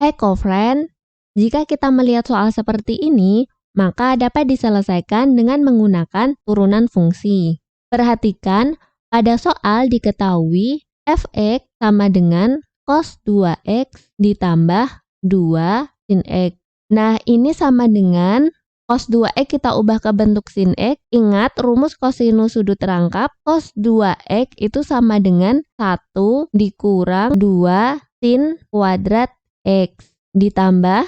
Hai co-friend, jika kita melihat soal seperti ini, maka dapat diselesaikan dengan menggunakan turunan fungsi. Perhatikan, pada soal diketahui fx sama dengan cos 2x ditambah 2 sin x. Nah, ini sama dengan cos 2x kita ubah ke bentuk sin x. Ingat, rumus kosinus sudut rangkap cos 2x itu sama dengan 1 dikurang 2 sin kuadrat x ditambah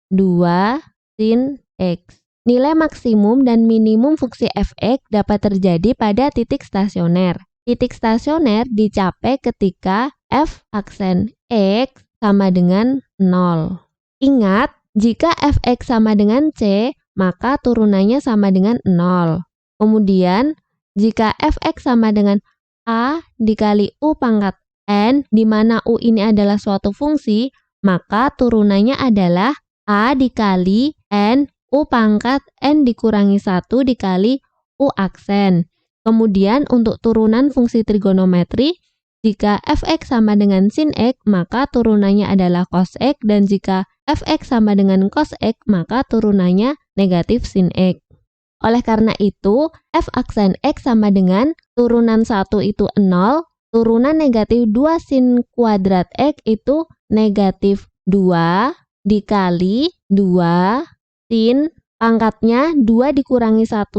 2 sin x. Nilai maksimum dan minimum fungsi fx dapat terjadi pada titik stasioner. Titik stasioner dicapai ketika f aksen x sama dengan 0. Ingat, jika fx sama dengan c, maka turunannya sama dengan 0. Kemudian, jika fx sama dengan a dikali u pangkat n, di mana u ini adalah suatu fungsi, maka turunannya adalah a dikali n u pangkat n dikurangi 1 dikali u aksen. Kemudian untuk turunan fungsi trigonometri, jika fx sama dengan sin x, maka turunannya adalah cos x, dan jika fx sama dengan cos x, maka turunannya negatif sin x. Oleh karena itu, f aksen x sama dengan turunan 1 itu 0, turunan negatif 2 sin kuadrat x itu negatif 2 dikali 2 sin pangkatnya 2 dikurangi 1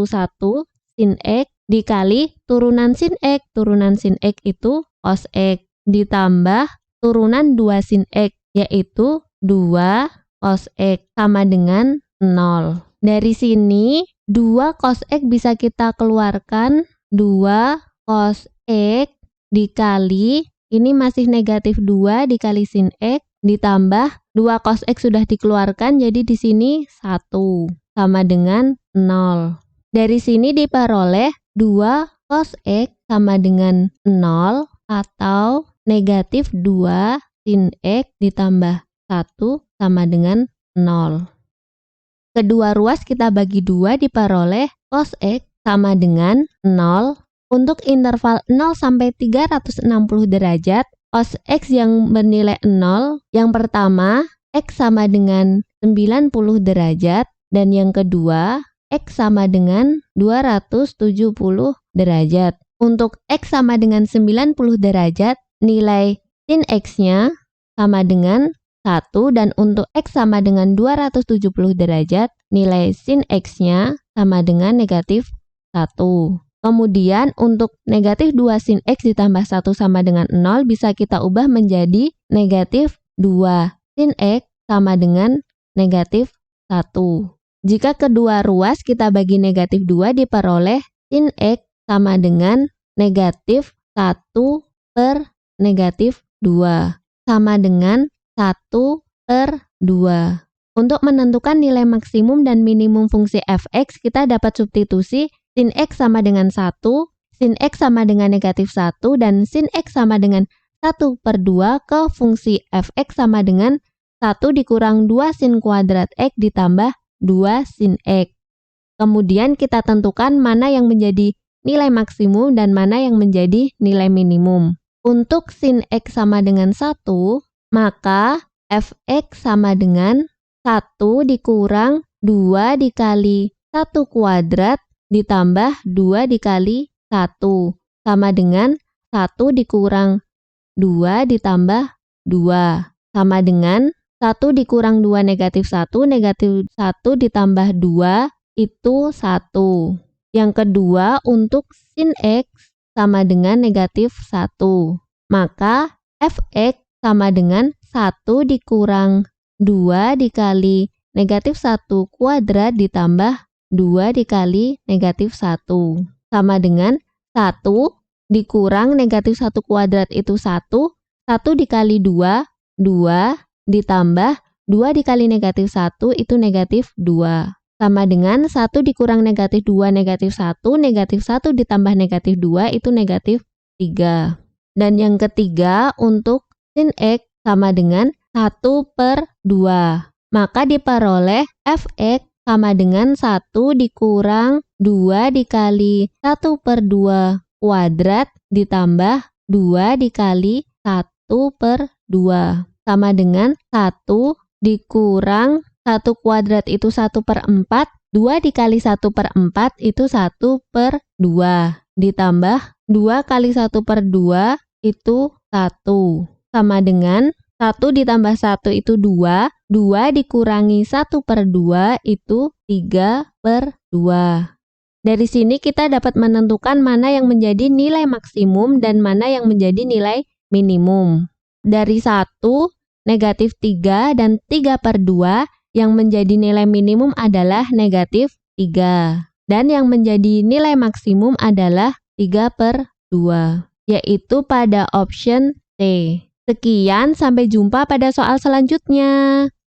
sin x dikali turunan sin x itu cos x ditambah turunan 2 sin x yaitu 2 cos x sama dengan 0. Dari sini 2 cos x bisa kita keluarkan, 2 cos x dikali ini masih negatif 2 dikali sin x ditambah 2 cos x sudah dikeluarkan, jadi di sini 1 sama dengan 0. Dari sini diperoleh 2 cos x sama dengan 0 atau negatif 2 sin x ditambah 1 sama dengan 0. Kedua ruas kita bagi 2 diperoleh cos x sama dengan 0. Untuk interval 0 sampai 360 derajat, cos x yang bernilai 0, yang pertama x sama dengan 90 derajat, dan yang kedua x sama dengan 270 derajat. Untuk x sama dengan 90 derajat, nilai sin x-nya sama dengan 1, dan untuk x sama dengan 270 derajat, nilai sin x-nya sama dengan negatif 1. Kemudian untuk negatif 2 sin x ditambah 1 sama dengan 0 bisa kita ubah menjadi negatif 2 sin x sama dengan negatif 1. Jika kedua ruas kita bagi negatif 2 diperoleh sin x sama dengan negatif 1 per negatif 2 sama dengan 1 per 2. Untuk menentukan nilai maksimum dan minimum fungsi fx, kita dapat substitusi sin x sama dengan 1, sin x sama dengan negatif 1, dan sin x sama dengan 1 per 2 ke fungsi fx sama dengan 1 dikurang 2 sin kuadrat x ditambah 2 sin x. Kemudian kita tentukan mana yang menjadi nilai maksimum dan mana yang menjadi nilai minimum. Untuk sin x sama dengan 1, maka fx sama dengan 1 dikurang 2 dikali 1 kuadrat ditambah 2 dikali 1 sama dengan 1 dikurang 2 ditambah 2 sama dengan 1 dikurang 2 negatif 1, negatif 1 ditambah 2 itu 1. Yang kedua untuk sin x sama dengan negatif 1, maka fx sama dengan 1 dikurang 2 dikali negatif 1 kuadrat ditambah 2 dikali negatif 1 sama dengan 1 dikurang negatif 1 kuadrat itu 1, 1 dikali 2, 2 ditambah 2 dikali negatif 1 itu negatif 2 sama dengan 1 dikurang negatif 2 negatif 1, negatif 1 ditambah negatif 2 itu negatif 3. Dan yang ketiga untuk sin x sama dengan 1 per 2. Maka diperoleh fx sama dengan 1 dikurang 2 dikali 1 per 2 kuadrat ditambah 2 dikali 1 per 2. sama dengan 1 dikurang 1 kuadrat itu 1/4, 2 dikali 1/4 itu 1/2, ditambah 2 kali 1/2 itu 1, sama dengan 1 ditambah 1 itu 2, 2 dikurangi 1/2 itu 3/2. Dari sini kita dapat menentukan mana yang menjadi nilai maksimum dan mana yang menjadi nilai minimum. Dari 1, negatif 3, dan 3/2, yang menjadi nilai minimum adalah negatif 3. Dan yang menjadi nilai maksimum adalah 3/2, yaitu pada option C. Sekian, sampai jumpa pada soal selanjutnya.